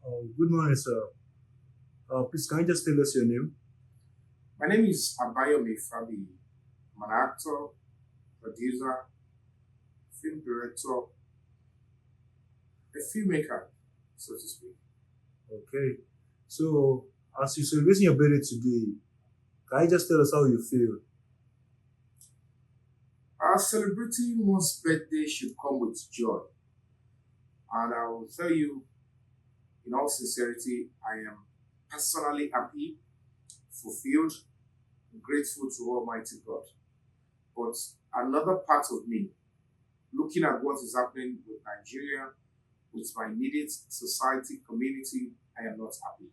Good morning, sir. Please, can you just tell us your name? My name is Yomi Fabiyi. I'm an actor, producer, film director, a filmmaker, so to speak. Okay. So, as you're celebrating your birthday today, can you just tell us how you feel? Celebrating one's birthday should come with joy. And I will tell you, in all sincerity, I am personally happy, fulfilled, grateful to Almighty God. But another part of me, looking at what is happening with Nigeria, with my immediate society, community, I am not happy.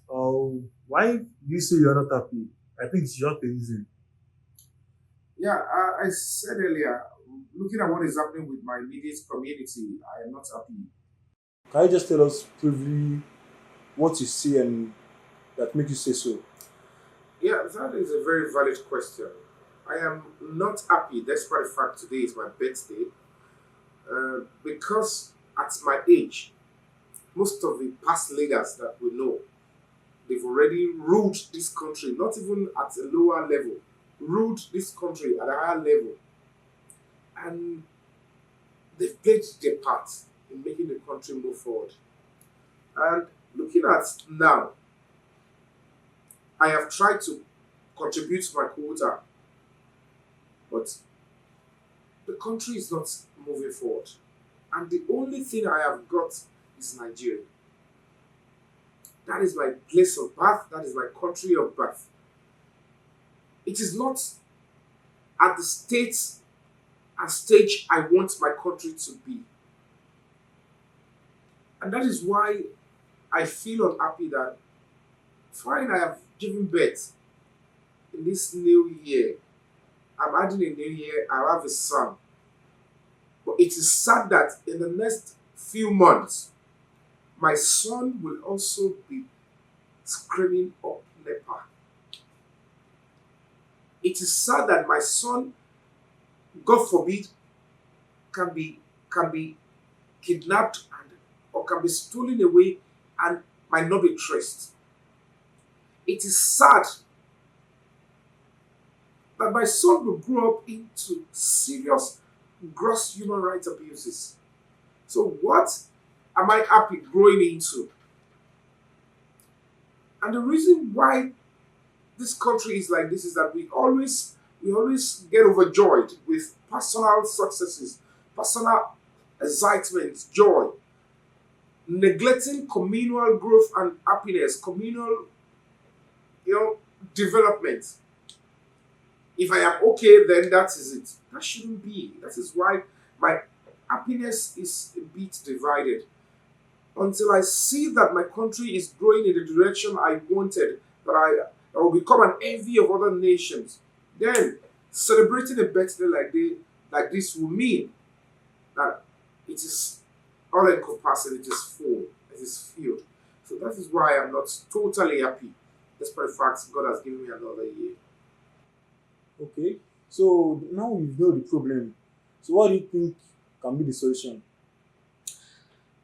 Why do you say you're not happy? I think it's just a reason. Yeah, I said earlier, looking at what is happening with my immediate community, I am not happy. Can you just tell us briefly what you see and that make you say so? Yeah, that is a very valid question. I am not happy despite the fact today is my birthday because at my age, most of the past leaders that we know, they've already ruled this country, not even at a lower level, ruled this country at a higher level. And they've played their part in making the country move forward. And looking at now, I have tried to contribute to my quota, but the country is not moving forward. And the only thing I have got is Nigeria. That is my place of birth, that is my country of birth. It is not at the state and stage I want my country to be. And that is why I feel unhappy that fine, I have given birth in this new year. I'm adding a new year, I have a son. But it is sad that in the next few months, my son will also be screaming up Nepal. It is sad that my son, God forbid, can be kidnapped or can be stolen away and might not be traced. It is sad that my son will grow up into serious, gross human rights abuses. So what am I happy growing into? And the reason why this country is like this is that we always get overjoyed with personal successes, personal excitement, joy, neglecting communal growth and happiness, communal, development. If I am okay, then that is it. That shouldn't be. That is why my happiness is a bit divided. Until I see that my country is growing in the direction I wanted, that will become an envy of other nations, then celebrating a birthday like this will mean that it is all encompassing, it is full, it is filled. So that is why I'm not totally happy, despite the fact God has given me another year. Okay. So now we know the problem. So what do you think can be the solution?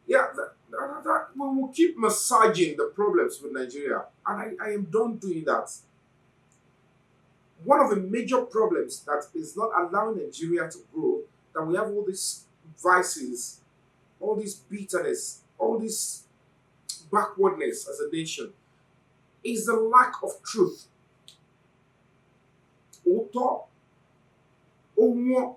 Yeah, that we will keep massaging the problems with Nigeria, and I am done doing that. One of the major problems that is not allowing Nigeria to grow, that we have all these vices, all this bitterness, all this backwardness as a nation, is the lack of truth. Òótọ́, ó wọ́n,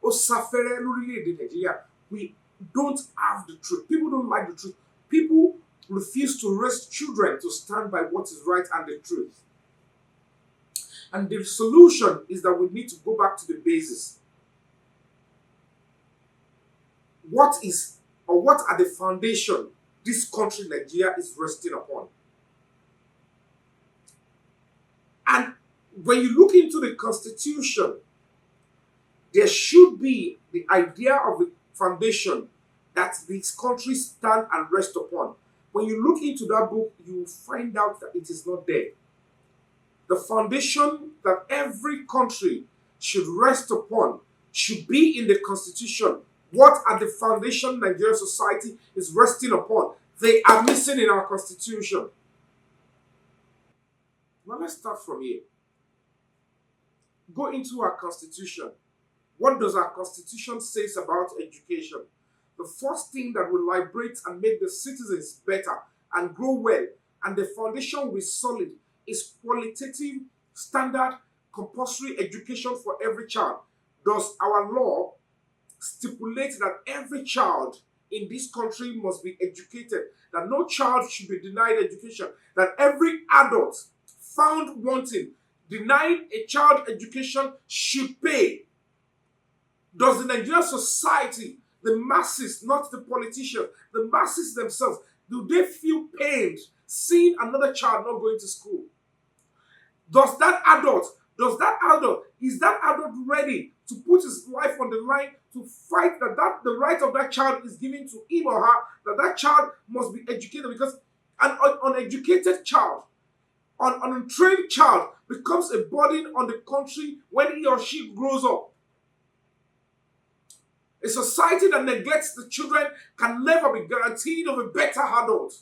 ó sáfẹ́rẹ́ lórílẹ̀-èdè Nigeria. We don't have the truth. People don't like the truth. People refuse to raise children to stand by what is right and the truth. And the solution is that we need to go back to the basis. What are the foundation this country, Nigeria, is resting upon? And when you look into the constitution, there should be the idea of the foundation that this country stand and rest upon. When you look into that book, you will find out that it is not there. The foundation that every country should rest upon should be in the constitution What are the foundation Nigerian society is resting upon? They are missing in our constitution. Now let's start from here. Go into our constitution. What does our constitution say about education? The first thing that will liberate and make the citizens better and grow well, and the foundation will be solid, is qualitative, standard, compulsory education for every child. Does our law stipulate that every child in this country must be educated, that no child should be denied education, that every adult found wanting, denying a child education should pay? Does the Nigerian society, the masses, not the politicians, the masses themselves, do they feel pained seeing another child not going to school? Is that adult ready to put his life on the line to fight that the right of that child is given to him or her, that child must be educated? Because an uneducated child, an untrained child becomes a burden on the country when he or she grows up. A society that neglects the children can never be guaranteed of a better adult.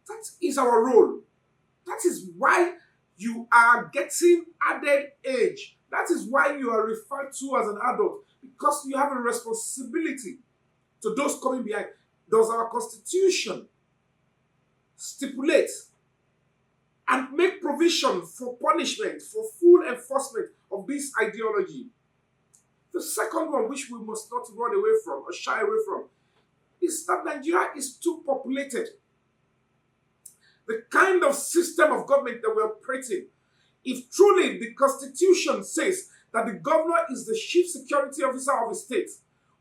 That is our role. That is why you are getting added age. That is why you are referred to as an adult, because you have a responsibility to those coming behind. Does our constitution stipulate and make provision for punishment, for full enforcement of this ideology? The second one, which we must not run away from or shy away from, is that Nigeria is too populated. The kind of system of government that we're operating, if truly the constitution says that the governor is the chief security officer of a state,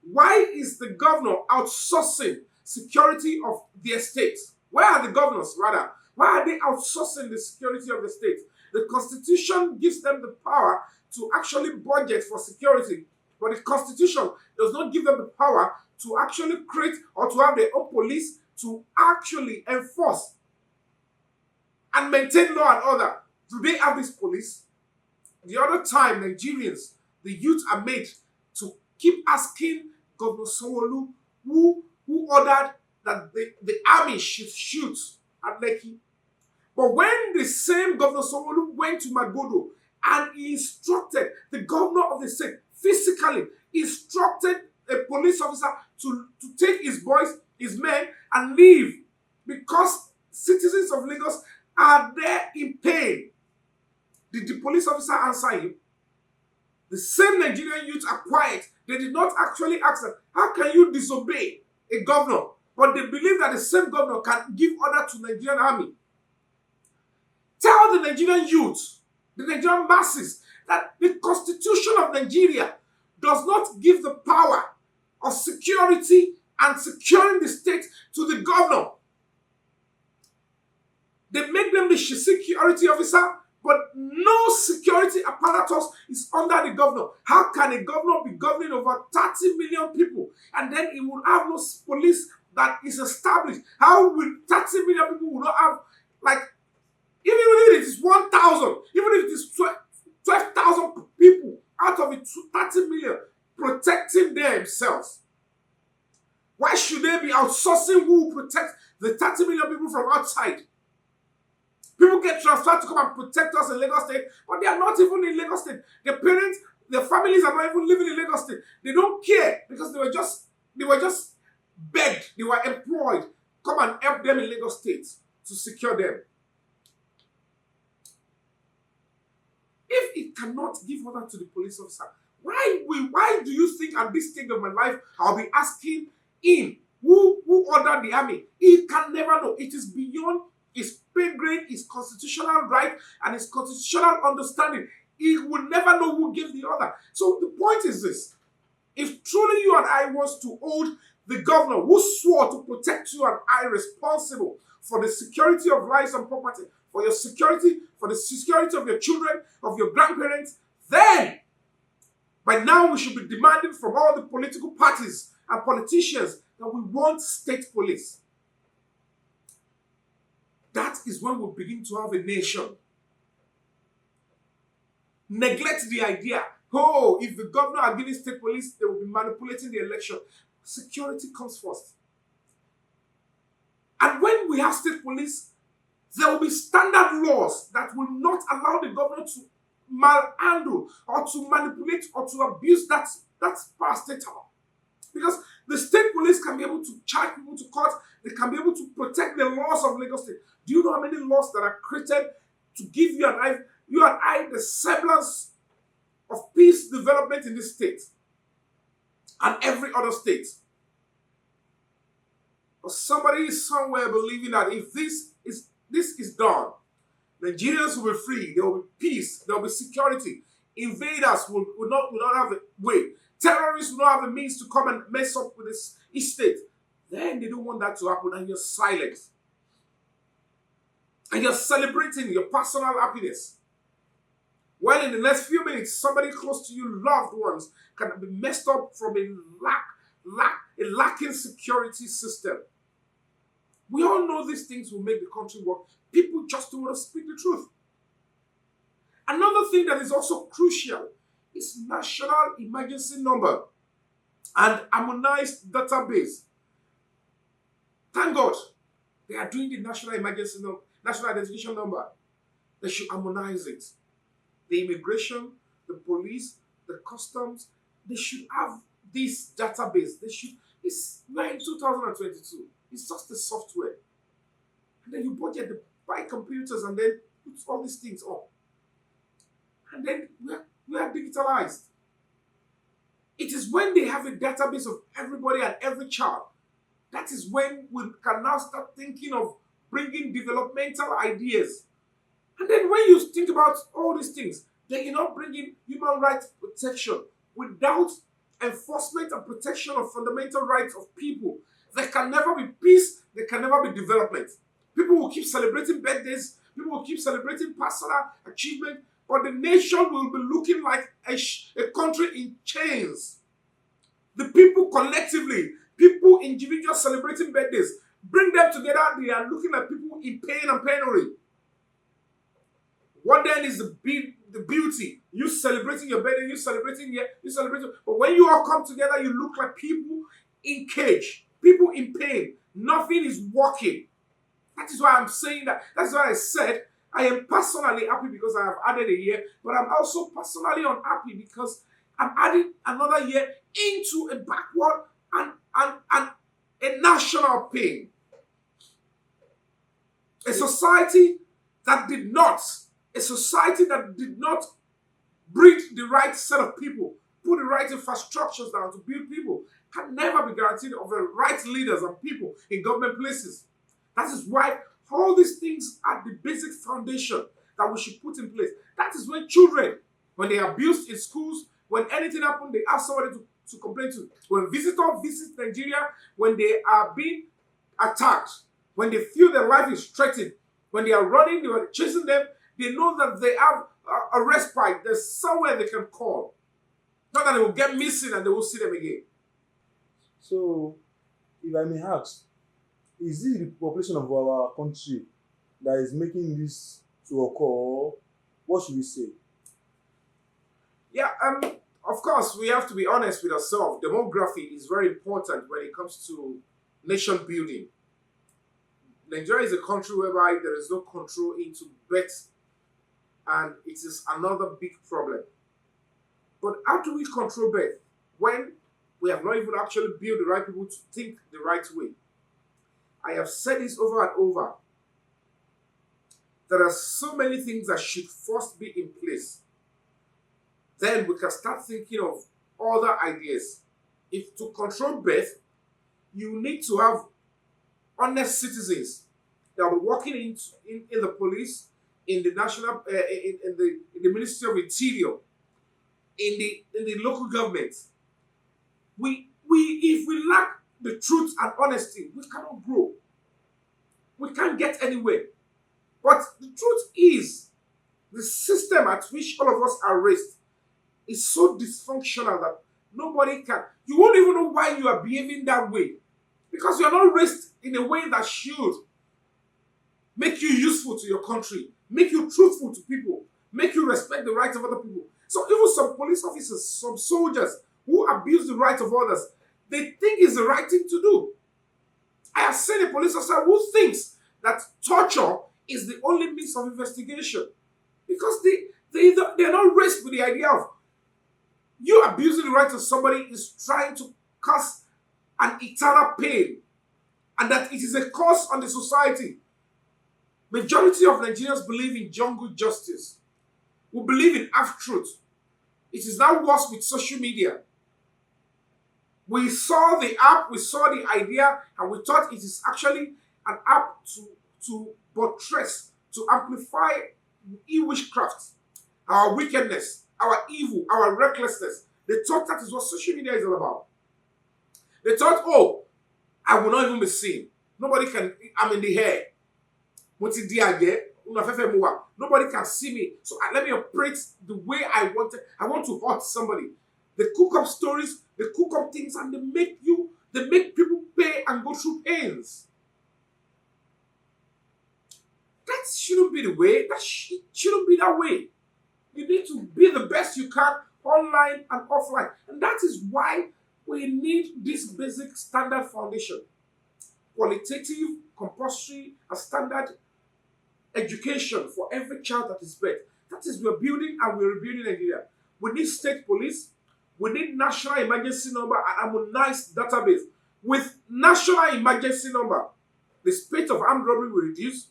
why is the governor outsourcing security of the state? Where are the governors, rather? Why are they outsourcing the security of the state? The constitution gives them the power to actually budget for security, but the constitution does not give them the power to actually create or to have their own police to actually enforce and maintain law and order. Do they have this police? The other time, Nigerians, the youth, are made to keep asking Governor Sanwo-Olu who ordered that the army should shoot at Lekki. But when the same Governor Sanwo-Olu went to Magodo and he instructed the governor of the state, physically instructed a police officer to take his boys, his men, and leave, because citizens of Lagos are there in pain, did the police officer answer him? The same Nigerian youth are quiet. They did not actually ask them, how can you disobey a governor? But they believe that the same governor can give order to the Nigerian army. Tell the Nigerian youth, the Nigerian masses, that the constitution of Nigeria does not give the power of security and securing the state to the governor. They make them the security officer, but no security apparatus is under the governor. How can a governor be governing over 30 million people and then he will have no police that is established? How will 30 million people will not have, like, even if it is 1,000, even if it is 12,000 people out of it, 30 million protecting themselves? Why should they be outsourcing who will protect the 30 million people from outside? People get transferred to come and protect us in Lagos State, but they are not even in Lagos State. Their parents, their families are not even living in Lagos State. They don't care because they were just begged, they were employed. Come and help them in Lagos State to secure them. If it cannot give order to the police officer, why do you think at this stage of my life I'll be asking him who ordered the army? He can never know. It is beyond his pay grade, his constitutional right, and his constitutional understanding. He would never know who gave the order. So the point is this: if truly you and I was to hold the governor who swore to protect you and I responsible for the security of lives and property, for your security, for the security of your children, of your grandparents, then by now we should be demanding from all the political parties and politicians that we want state police. That is when we begin to have a nation. Neglect the idea Oh, if the governor are giving state police, they will be manipulating the election. Security comes first. And when we have state police, there will be standard laws that will not allow the governor to malhandle or to manipulate or to abuse that parastatal. Because the state police can be able to charge people to court, they can be able to protect the laws of Lagos State. Do you know how many laws that are created to give you and I the semblance of peace development in this state and every other state? But somebody is somewhere believing that if this is done, Nigerians will be free, there will be peace, there will be security. Invaders will not have a way. Terrorists will not have the means to come and mess up with this state. Then they don't want that to happen, and you're silent. And you're celebrating your personal happiness. Well, in the next few minutes, somebody close to you, loved ones, can be messed up from a lacking security system. We all know these things will make the country work. People just don't want to speak the truth. Another thing that is also crucial is national emergency number and harmonized database. Thank God they are doing the national emergency number, national identification number. They should harmonize it. The immigration, the police, the customs, they should have this database. It's in 2022. It's just the software. And then you budget to buy computers and then put all these things up. And then we are digitalized. It is when they have a database of everybody and every child, that is when we can now start thinking of bringing developmental ideas. And then when you think about all these things, then you're not bringing human rights protection. Without enforcement and protection of fundamental rights of people, there can never be peace, there can never be development. People will keep celebrating birthdays, people will keep celebrating personal achievement, but the nation will be looking like a country in chains. The people collectively, people individuals celebrating birthdays, bring them together, they are looking like people in pain and penury. What then is the beauty? You celebrating your birthday, you celebrating. But when you all come together, you look like people in cage, people in pain. Nothing is working. That is why I'm saying that. That's why I said I am personally happy because I have added a year, but I'm also personally unhappy because I'm adding another year into a backward and a national pain. A society that did not breed the right set of people, put the right infrastructures down to build people, can never be guaranteed of the right leaders and people in government places. That is why all these things are the basic foundation that we should put in place. That is when children, when they are abused in schools, when anything happens, they have somebody to complain to. When visitors visit Nigeria, when they are being attacked, when they feel their life is threatened, when they are running, they are chasing them, they know that they have a respite. There's somewhere they can call. Not that they will get missing and they will see them again. So, if I may ask, is this the population of our country that is making this to occur, or what should we say? Yeah, of course, we have to be honest with ourselves. Demography is very important when it comes to nation building. Nigeria is a country whereby there is no control into birth, and it is another big problem. But how do we control birth when we have not even actually built the right people to think the right way? I have said this over and over. There are so many things that should first be in place. Then we can start thinking of other ideas. If to control birth, you need to have honest citizens that will be working in the police, in the national, in the Ministry of Interior, in the local government. If we lack the truth and honesty, we cannot grow. We can't get anywhere. But the truth is, the system at which all of us are raised is so dysfunctional that nobody can. You won't even know why you are behaving that way. Because you are not raised in a way that should make you useful to your country, make you truthful to people, make you respect the rights of other people. So even some police officers, some soldiers who abuse the rights of others, they think it's the right thing to do. I have seen a police officer who thinks that torture is the only means of investigation because they're not raised with the idea of you abusing the rights of somebody is trying to cause an eternal pain and that it is a curse on the society. Majority of Nigerians believe in jungle justice. We believe in half-truth. It is now worse with social media. We saw the app, we saw the idea, and we thought it is actually an app to buttress, to amplify witchcraft, our wickedness, our evil, our recklessness. They thought that is what social media is all about. They thought, oh, I will not even be seen. Nobody can, I'm in the air. Nobody can see me. So let me operate the way I want it. I want to hurt somebody. They cook up stories, they cook up things, and they make people pay and go through pains. That shouldn't be the way. Shouldn't be that way. You need to be the best you can online and offline. And that is why we need this basic standard foundation. Qualitative, compulsory, and standard education for every child that is birthed. That is, we're building and we're rebuilding Nigeria. We need state police. We need national emergency number and harmonized database. With national emergency number, the spate of armed robbery will reduce,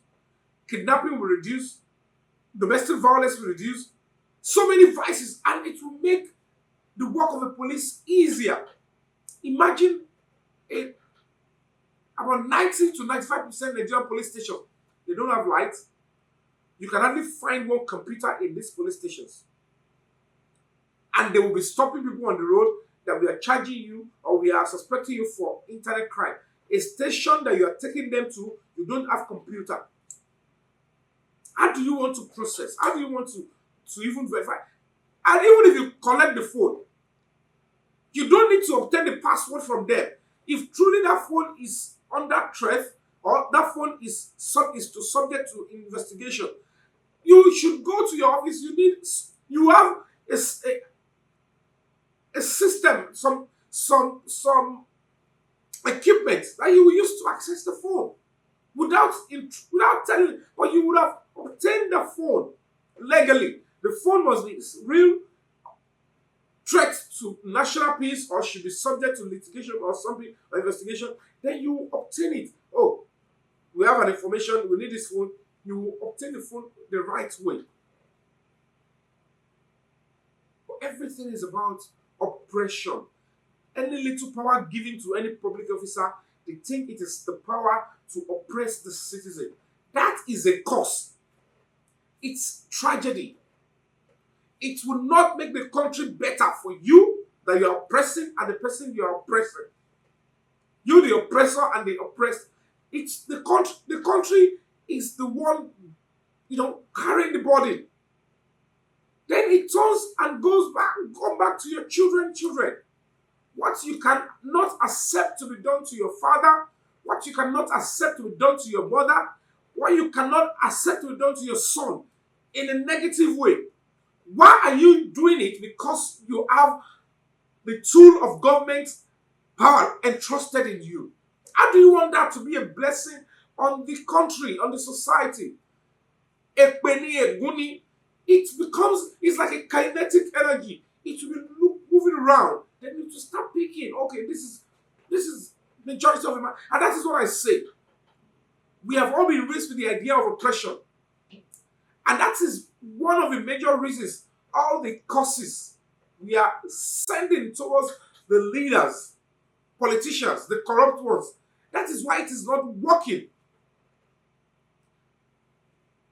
kidnapping will reduce, domestic violence will reduce, so many vices, and it will make the work of the police easier. Imagine about 90 to 95% Nigerian police stations, they don't have lights. You can hardly find one computer in these police stations. And they will be stopping people on the road that we are charging you or we are suspecting you for internet crime. A station that you are taking them to, you don't have computer. How do you want to process? How do you want to even verify? And even if you collect the phone, you don't need to obtain the password from them. If truly that phone is under threat or that phone is subject to investigation, you should go to your office. You have a system, some equipment that you will use to access the phone without telling, but you would have obtained the phone legally. The phone must be real threat to national peace or should be subject to litigation or something or investigation. Then you obtain it. Oh, we have an information, we need this phone. You will obtain the phone the right way. But everything is about oppression. Any little power given to any public officer, they think it is the power to oppress the citizen. That is a curse. It's tragedy. It will not make the country better for you that you are oppressing and the person you are oppressing. You, the oppressor, and the oppressed. It's the country. The country is the one, carrying the burden. Then it turns and go back to your children. What you cannot accept to be done to your father, what you cannot accept to be done to your mother, what you cannot accept to be done to your son in a negative way. Why are you doing it? Because you have the tool of government power entrusted in you. How do you want that to be a blessing on the country, on the society? It's like a kinetic energy. It will be moving around. Then you just start picking. Okay, this is the choice of a man. And that is what I say. We have all been raised with the idea of oppression. And that is one of the major reasons all the causes we are sending towards the leaders, politicians, the corrupt ones. That is why it is not working.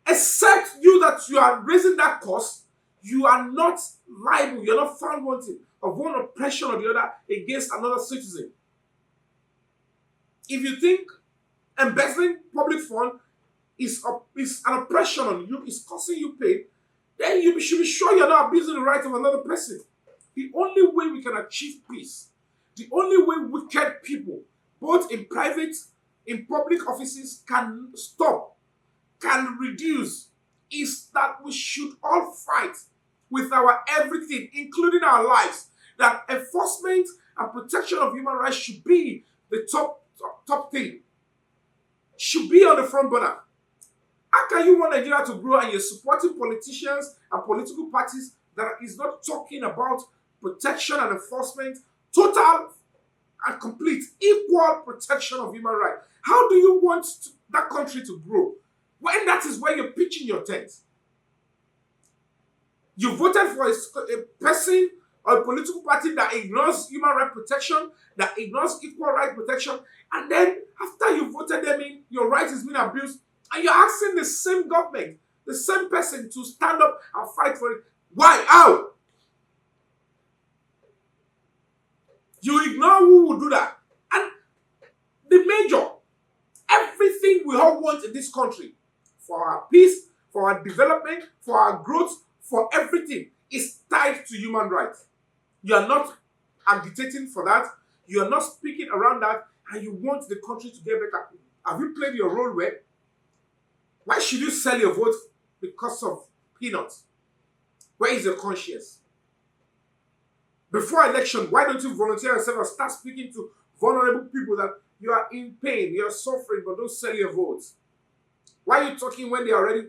Except you that you are raising that cause, you are not liable, you are not found wanting of one oppression or the other against another citizen. If you think embezzling public fund is an oppression on you, is causing you pain, then you should be sure you're not abusing the right of another person. The only way we can achieve peace, the only way wicked people, both in private, in public offices, can stop, can reduce, is that we should all fight with our everything, including our lives, that enforcement and protection of human rights should be the top thing, should be on the front burner. How can you want Nigeria to grow and you're supporting politicians and political parties that is not talking about protection and enforcement, total and complete, equal protection of human rights? How do you want that country to grow when that is where you're pitching your tent? You voted for a person or a political party that ignores human rights protection, that ignores equal rights protection, and then after you voted them in, your right is being abused, and you're asking the same government, the same person to stand up and fight for it. Why? How? You ignore who will do that. And the major, everything we all want in this country, for our peace, for our development, for our growth, for everything, is tied to human rights. You are not agitating for that. You are not speaking around that, and you want the country to get better. Have you played your role well? Why should you sell your vote because of peanuts? Where is your conscience? Before election, why don't you volunteer yourself and start speaking to vulnerable people that you are in pain, you are suffering, but don't sell your votes? Why are you talking when they are already,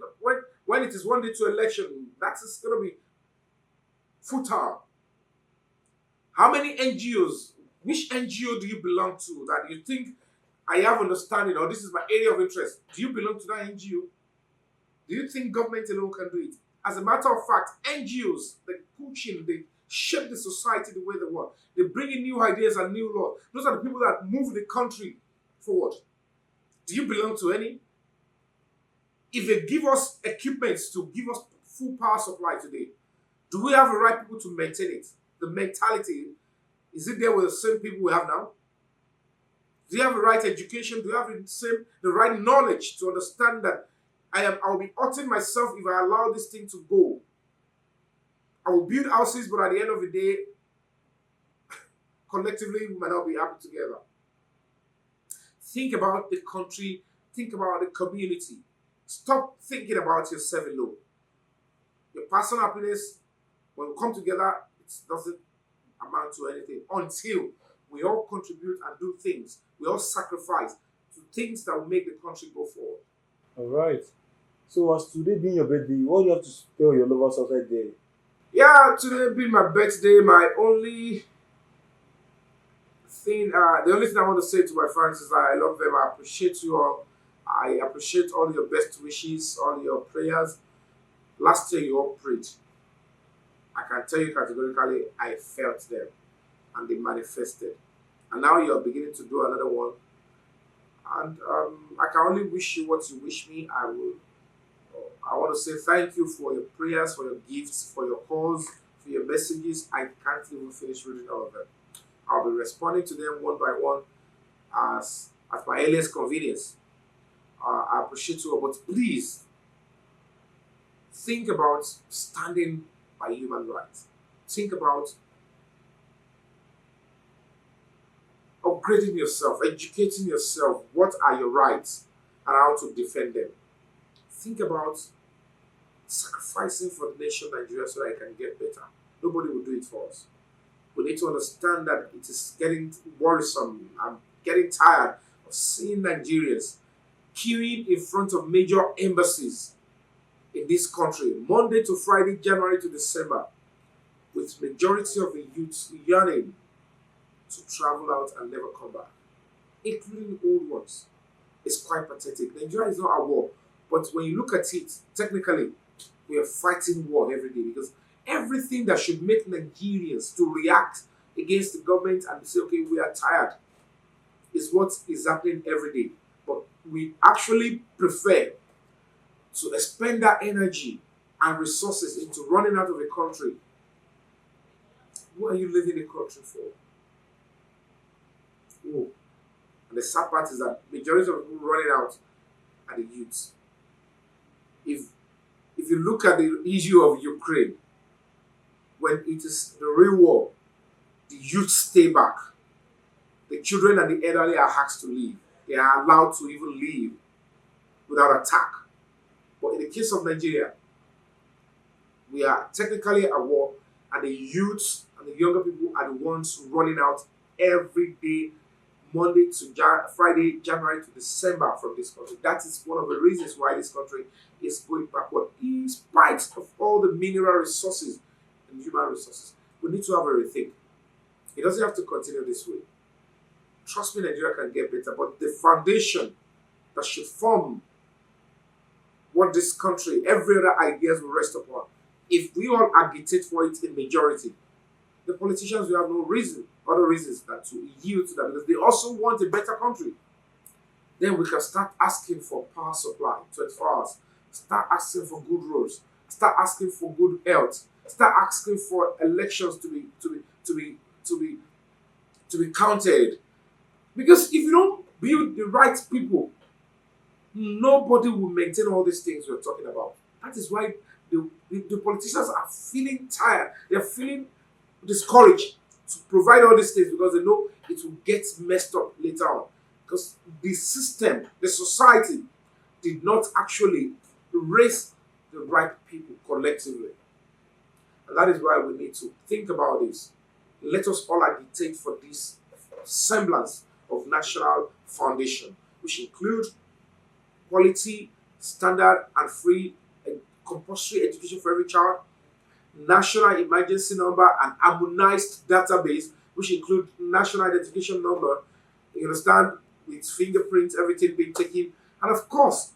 when it is 1 day to election? That is going to be futile. How many NGOs, which NGO do you belong to that you think I have understanding, or this is my area of interest? Do you belong to that NGO? Do you think government alone can do it? As a matter of fact, NGOs, they push in, they shape the society the way they want. They bring in new ideas and new laws. Those are the people that move the country forward. Do you belong to any? If they give us equipments to give us full power supply today, do we have the right people to maintain it? The mentality, is it there with the same people we have now? Do you have the right education? Do you have the right knowledge to understand that I'll be hurting myself if I allow this thing to go? I will build houses, but at the end of the day, collectively, we might not be happy together. Think about the country. Think about the community. Stop thinking about yourself alone. Your personal happiness, when we come together, it doesn't amount to anything until we all contribute and do things. We all sacrifice to things that will make the country go forward. All right. So, as today being your birthday, what do you have to tell your lovers outside there? Yeah, today being my birthday, my only thing, the only thing I want to say to my fans is that I love them. I appreciate you all. I appreciate all your best wishes, all your prayers. Last year you all prayed. I can tell you categorically, I felt them and they manifested. And now you're beginning to do another one. And I can only wish you what you wish me. I want to say thank you for your prayers, for your gifts, for your calls, for your messages. I can't even finish reading all of them. I'll be responding to them one by one as at my earliest convenience. I appreciate you all, but please think about standing by human rights. Think about upgrading yourself, educating yourself. What are your rights and how to defend them? Think about sacrificing for the nation Nigeria so that it can get better. Nobody will do it for us. We need to understand that it is getting worrisome. I'm getting tired of seeing Nigerians queuing in front of major embassies in this country, Monday to Friday, January to December, with majority of the youths yearning to travel out and never come back, including old ones. It's quite pathetic. Nigeria is not at war, but when you look at it, technically, we are fighting war every day because everything that should make Nigerians to react against the government and say, okay, we are tired, is what is happening every day. But we actually prefer to expend that energy and resources into running out of the country. What are you leaving the country for? Oh. And the sad part is that majority of people running out are the youths. If you look at the issue of Ukraine, when it is the real war, the youth stay back. The children and the elderly are asked to leave. They are allowed to even leave without attack. But in the case of Nigeria, We are technically at war, and the youths and the younger people are the ones running out every day, Monday to Friday, January to December from this country. That is one of the reasons why this country is going backward, in spite of all the mineral resources and human resources. We need to have a rethink. It doesn't have to continue this way. Trust me, Nigeria can get better, but the foundation that should form what this country, every other ideas will rest upon. If we all agitate for it in majority, the politicians will have no reason, other reasons than to yield to that, because they also want a better country. Then we can start asking for power supply 24 hours, start asking for good roads, start asking for good health, start asking for elections to be counted. Because if you don't build the right people, nobody will maintain all these things we're talking about. That is why the politicians are feeling tired. They're feeling discouraged to provide all these things because they know it will get messed up later on. Because the system, the society, did not actually raise the right people collectively. And that is why we need to think about this. Let us all agitate for this semblance of national foundation, which include quality, standard, and free and compulsory education for every child, national emergency number, and harmonized database, which include national identification number, you understand, with fingerprints, everything being taken, and of course,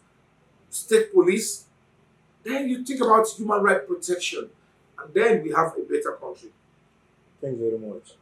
state police. Then you think about human rights protection, and then we have a better country. Thanks very much.